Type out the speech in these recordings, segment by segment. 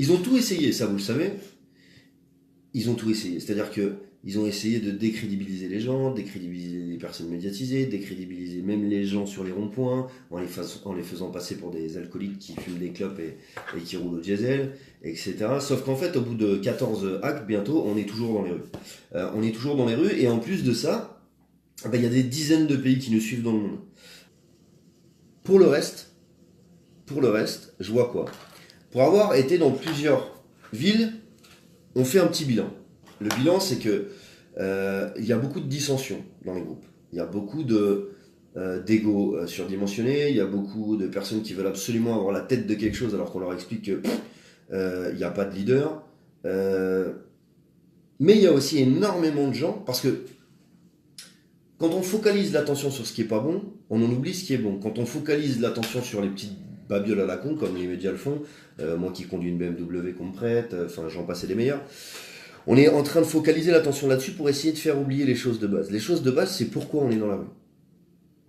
Ils ont tout essayé, ça vous le savez. Ils ont tout essayé. C'est-à-dire que ils ont essayé de décrédibiliser les gens, décrédibiliser les personnes médiatisées, décrédibiliser même les gens sur les ronds-points, en les faisant passer pour des alcooliques qui fument des clopes et qui roulent au diesel, etc. Sauf qu'en fait, au bout de 14 actes, bientôt, on est toujours dans les rues. On est toujours dans les rues, et en plus de ça, il y a des dizaines de pays qui nous suivent dans le monde. Pour le reste, je vois quoi? Pour avoir été dans plusieurs villes, on fait un petit bilan. Le bilan, c'est que il y a beaucoup de dissensions dans les groupes. Il y a beaucoup d'ego surdimensionnés. Il y a beaucoup de personnes qui veulent absolument avoir la tête de quelque chose alors qu'on leur explique que il n'y a pas de leader. Mais il y a aussi énormément de gens, parce que quand on focalise l'attention sur ce qui est pas bon, on en oublie ce qui est bon. Quand on focalise l'attention sur les petites babioles à la con, comme les médias le font, moi qui conduis une BMW qu'on me prête, enfin j'en passais des meilleurs, on est en train de focaliser l'attention là-dessus pour essayer de faire oublier les choses de base. Les choses de base, c'est pourquoi on est dans la rue.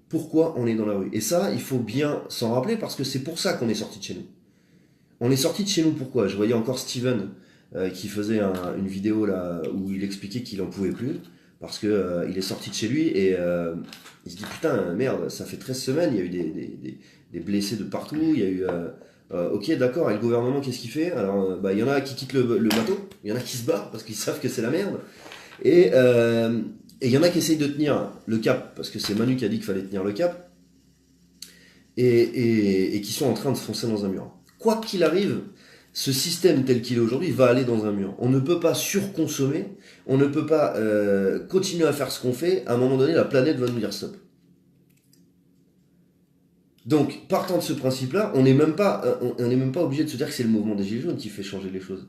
Pourquoi on est dans la rue. Et ça, il faut bien s'en rappeler, parce que c'est pour ça qu'on est sorti de chez nous. On est sorti de chez nous pourquoi? Je voyais encore Steven qui faisait une vidéo là où il expliquait qu'il en pouvait plus, parce que il est sorti de chez lui et il se dit putain merde, ça fait 13 semaines, il y a eu des blessés de partout, il y a eu ok d'accord, et le gouvernement qu'est-ce qu'il fait? Alors il y en a qui quittent le bateau, il y en a qui se barrent parce qu'ils savent que c'est la merde, et il y en a qui essayent de tenir le cap, parce que c'est Manu qui a dit qu'il fallait tenir le cap, et qui sont en train de se foncer dans un mur. Quoi qu'il arrive, ce système tel qu'il est aujourd'hui va aller dans un mur. On ne peut pas surconsommer, on ne peut pas continuer à faire ce qu'on fait. À un moment donné, la planète va nous dire stop. Donc, partant de ce principe-là, on n'est même pas obligé de se dire que c'est le mouvement des Gilets jaunes qui fait changer les choses.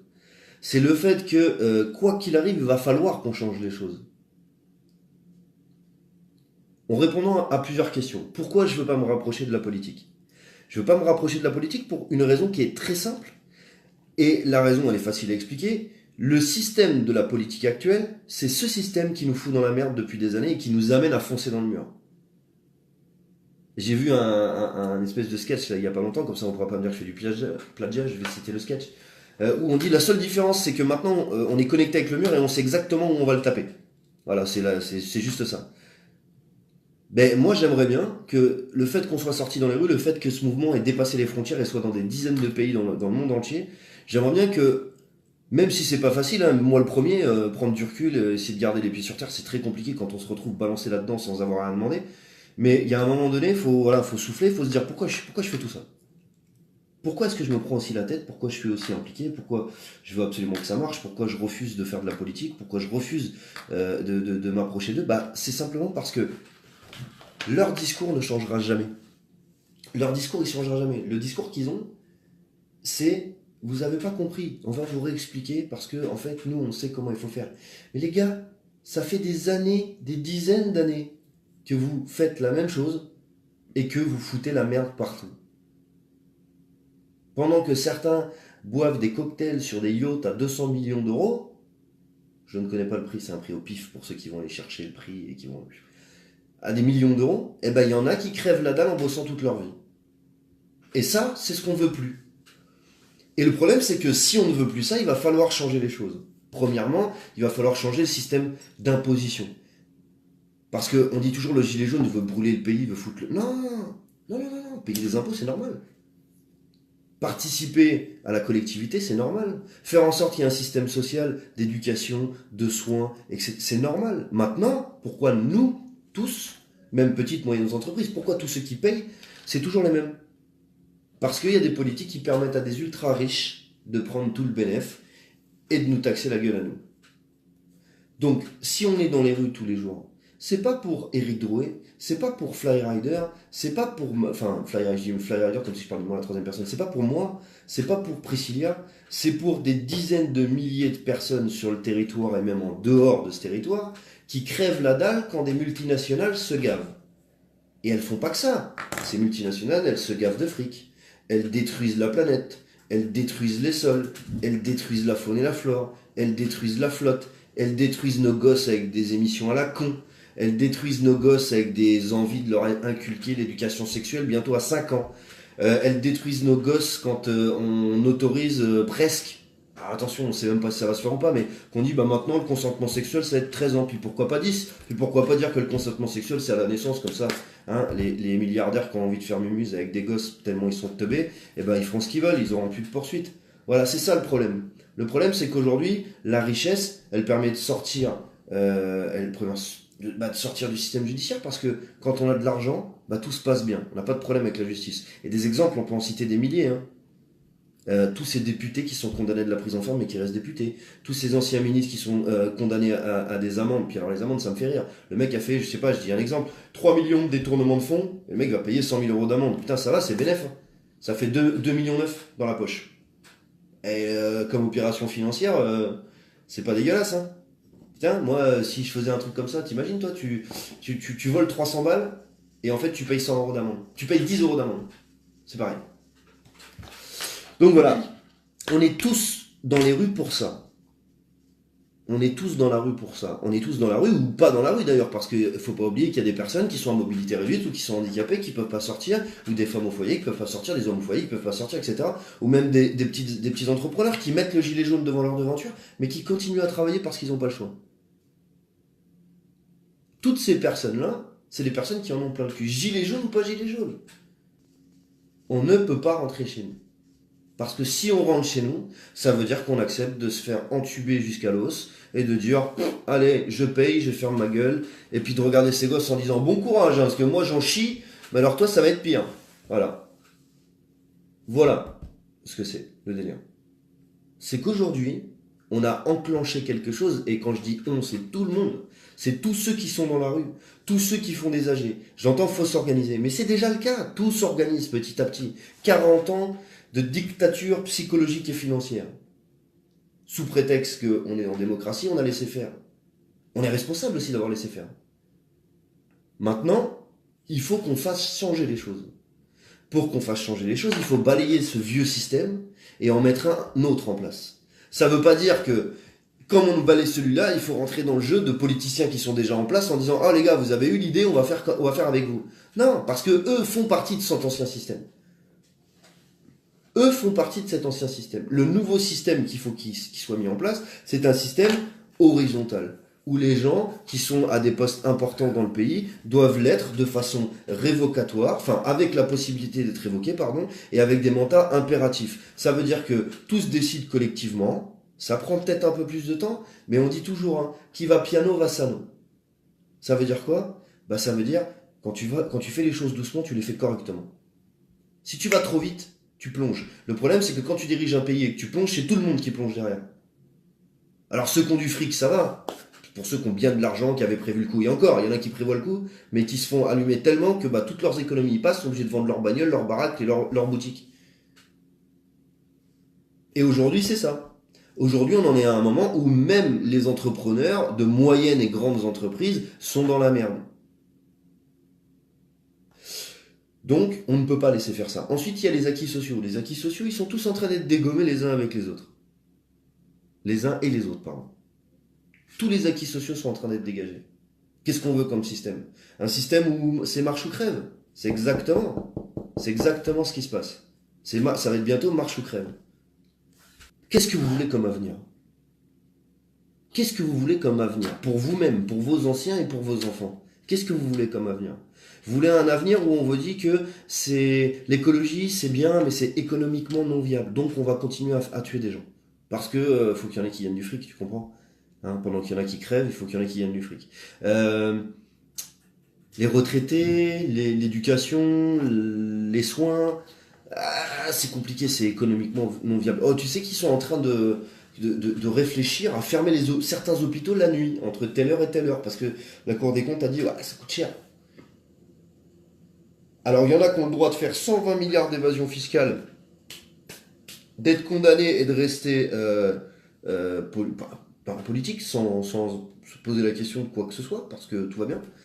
C'est le fait que, quoi qu'il arrive, il va falloir qu'on change les choses. En répondant à plusieurs questions. Pourquoi je ne veux pas me rapprocher de la politique? Je ne veux pas me rapprocher de la politique pour une raison qui est très simple. Et la raison, elle est facile à expliquer. Le système de la politique actuelle, c'est ce système qui nous fout dans la merde depuis des années et qui nous amène à foncer dans le mur. J'ai vu un espèce de sketch là, il y a pas longtemps, comme ça on pourra pas me dire que je fais du plagiat, je vais citer le sketch, où on dit la seule différence c'est que maintenant on est connecté avec le mur et on sait exactement où on va le taper. Voilà, c'est juste ça. Ben, moi j'aimerais bien que le fait qu'on soit sorti dans les rues, le fait que ce mouvement ait dépassé les frontières et soit dans des dizaines de pays dans le monde entier, j'aimerais bien que, même si c'est pas facile, hein, moi le premier, prendre du recul, essayer de garder les pieds sur terre, c'est très compliqué quand on se retrouve balancé là-dedans sans avoir rien demandé. Mais il y a un moment donné, faut souffler, faut se dire pourquoi je fais tout ça. Pourquoi est-ce que je me prends aussi la tête? Pourquoi je suis aussi impliqué? Pourquoi je veux absolument que ça marche? Pourquoi je refuse de faire de la politique? Pourquoi je refuse de m'approcher d'eux? Bah, c'est simplement parce que leur discours ne changera jamais. Leur discours, il changera jamais. Le discours qu'ils ont, c'est vous avez pas compris, on va vous réexpliquer parce que en fait, nous, on sait comment il faut faire. Mais les gars, ça fait des années, des dizaines d'années que vous faites la même chose et que vous foutez la merde partout. Pendant que certains boivent des cocktails sur des yachts à 200 millions d'euros, je ne connais pas le prix, c'est un prix au pif pour ceux qui vont aller chercher le prix et qui vont à des millions d'euros, et ben il y en a qui crèvent la dalle en bossant toute leur vie. Et ça, c'est ce qu'on veut plus. Et le problème, c'est que si on ne veut plus ça, il va falloir changer les choses. Premièrement, il va falloir changer le système d'imposition. Parce qu'on dit toujours le gilet jaune veut brûler le pays, veut foutre le... Non, payer des impôts, c'est normal. Participer à la collectivité, c'est normal. Faire en sorte qu'il y ait un système social d'éducation, de soins, c'est normal. Maintenant, pourquoi nous, tous, même petites, moyennes entreprises, pourquoi tous ceux qui payent, c'est toujours les mêmes? Parce qu'il y a des politiques qui permettent à des ultra riches de prendre tout le bénéfice et de nous taxer la gueule à nous. Donc, si on est dans les rues tous les jours, c'est pas pour Éric Drouet, c'est pas pour Flyrider, c'est pas pour... Enfin, Flyrider comme si je parlais de moi à la troisième personne, c'est pas pour moi, c'est pas pour Priscilla, c'est pour des dizaines de milliers de personnes sur le territoire et même en dehors de ce territoire qui crèvent la dalle quand des multinationales se gavent. Et elles font pas que ça. Ces multinationales, elles se gavent de fric. Elles détruisent la planète, elles détruisent les sols, elles détruisent la faune et la flore, elles détruisent la flotte, elles détruisent nos gosses avec des émissions à la con, elles détruisent nos gosses avec des envies de leur inculquer l'éducation sexuelle bientôt à 5 ans. Elles détruisent nos gosses quand on autorise presque. Alors attention, on sait même pas si ça va se faire ou pas, mais qu'on dit bah maintenant le consentement sexuel ça va être 13 ans, puis pourquoi pas 10. Puis pourquoi pas dire que le consentement sexuel c'est à la naissance, comme ça, hein, les milliardaires qui ont envie de faire mumuse avec des gosses tellement ils sont teubés, et ben ils feront ce qu'ils veulent, ils auront plus de poursuites. Voilà, c'est ça le problème. Le problème c'est qu'aujourd'hui, la richesse, elle permet de sortir, de sortir du système judiciaire, parce que quand on a de l'argent, bah tout se passe bien, on n'a pas de problème avec la justice. Et des exemples, on peut en citer des milliers, hein. Tous ces députés qui sont condamnés de la prison ferme mais qui restent députés, tous ces anciens ministres qui sont condamnés à des amendes, puis alors les amendes ça me fait rire, le mec a fait, je sais pas, je dis un exemple, 3 millions de détournements de fonds, et le mec va payer 100 000 euros d'amende, putain ça va, c'est bénéf, hein. Ça fait 2 millions 9 dans la poche. Et comme opération financière, c'est pas dégueulasse, hein. Putain, moi si je faisais un truc comme ça, t'imagines toi, tu voles 300 balles, et en fait tu payes 100 euros d'amende, tu payes 10 euros d'amende, c'est pareil. Donc voilà, on est tous dans les rues pour ça. On est tous dans la rue pour ça. On est tous dans la rue, ou pas dans la rue d'ailleurs, parce qu'il faut pas oublier qu'il y a des personnes qui sont à mobilité réduite ou qui sont handicapées, qui peuvent pas sortir, ou des femmes au foyer qui peuvent pas sortir, des hommes au foyer qui peuvent pas sortir, etc. Ou même des petits entrepreneurs qui mettent le gilet jaune devant leur devanture, mais qui continuent à travailler parce qu'ils n'ont pas le choix. Toutes ces personnes-là, c'est des personnes qui en ont plein le cul. Gilet jaune ou pas gilet jaune. On ne peut pas rentrer chez nous. Parce que si on rentre chez nous, ça veut dire qu'on accepte de se faire entuber jusqu'à l'os et de dire allez, je paye, je ferme ma gueule, et puis de regarder ces gosses en disant bon courage, hein, parce que moi j'en chie, mais alors toi ça va être pire. Voilà. Voilà ce que c'est le délire. C'est qu'aujourd'hui, on a enclenché quelque chose, et quand je dis on, c'est tout le monde. C'est tous ceux qui sont dans la rue, tous ceux qui font des AG. J'entends faut s'organiser, mais c'est déjà le cas. Tout s'organise petit à petit. 40 ans de dictature psychologique et financière. Sous prétexte qu'on est en démocratie, on a laissé faire. On est responsable aussi d'avoir laissé faire. Maintenant, il faut qu'on fasse changer les choses. Pour qu'on fasse changer les choses, il faut balayer ce vieux système et en mettre un autre en place. Ça ne veut pas dire que, comme on balaye celui-là, il faut rentrer dans le jeu de politiciens qui sont déjà en place en disant « Ah les gars, vous avez eu l'idée, on va faire avec vous. » Non, parce que eux font partie de cet ancien système. Eux font partie de cet ancien système. Le nouveau système qu'il faut qu'il soit mis en place, c'est un système horizontal, où les gens qui sont à des postes importants dans le pays doivent l'être de façon révocatoire, enfin avec la possibilité d'être révoqués, pardon, et avec des mandats impératifs. Ça veut dire que tous décident collectivement, ça prend peut-être un peu plus de temps, mais on dit toujours, hein, qui va piano va sano. Ça veut dire quoi? Bah ça veut dire, quand tu fais les choses doucement, tu les fais correctement. Si tu vas trop vite, tu plonges. Le problème, c'est que quand tu diriges un pays et que tu plonges, c'est tout le monde qui plonge derrière. Alors ceux qui ont du fric, ça va. Pour ceux qui ont bien de l'argent, qui avaient prévu le coup, et encore, il y en a qui prévoient le coup, mais qui se font allumer tellement que bah, toutes leurs économies y passent, sont obligés de vendre leur bagnole, leur baraque et leur boutique. Et aujourd'hui, c'est ça. Aujourd'hui, on en est à un moment où même les entrepreneurs de moyennes et grandes entreprises sont dans la merde. Donc, on ne peut pas laisser faire ça. Ensuite, il y a les acquis sociaux. Les acquis sociaux, ils sont tous en train d'être dégommés les uns avec les autres. Les uns et les autres, pardon. Tous les acquis sociaux sont en train d'être dégagés. Qu'est-ce qu'on veut comme système? Un système où c'est marche ou crève. C'est exactement ce qui se passe. Ça va être bientôt marche ou crève. Qu'est-ce que vous voulez comme avenir? Qu'est-ce que vous voulez comme avenir? Pour vous-même, pour vos anciens et pour vos enfants. Qu'est-ce que vous voulez comme avenir? Vous voulez un avenir où on vous dit que l'écologie, c'est bien, mais c'est économiquement non viable. Donc on va continuer à tuer des gens. Parce que faut qu'il y en ait qui gagnent du fric, tu comprends? Hein, pendant qu'il y en a qui crèvent, il faut qu'il y en ait qui gagnent du fric. Les retraités, l'éducation, les soins, c'est compliqué, c'est économiquement non viable. Oh, tu sais qu'ils sont en train de réfléchir à fermer certains hôpitaux la nuit, entre telle heure et telle heure, parce que la Cour des comptes a dit ça coûte cher. Alors il y en a qui ont le droit de faire 120 milliards d'évasion fiscale, d'être condamnés et de rester par politique sans se poser la question de quoi que ce soit, parce que tout va bien.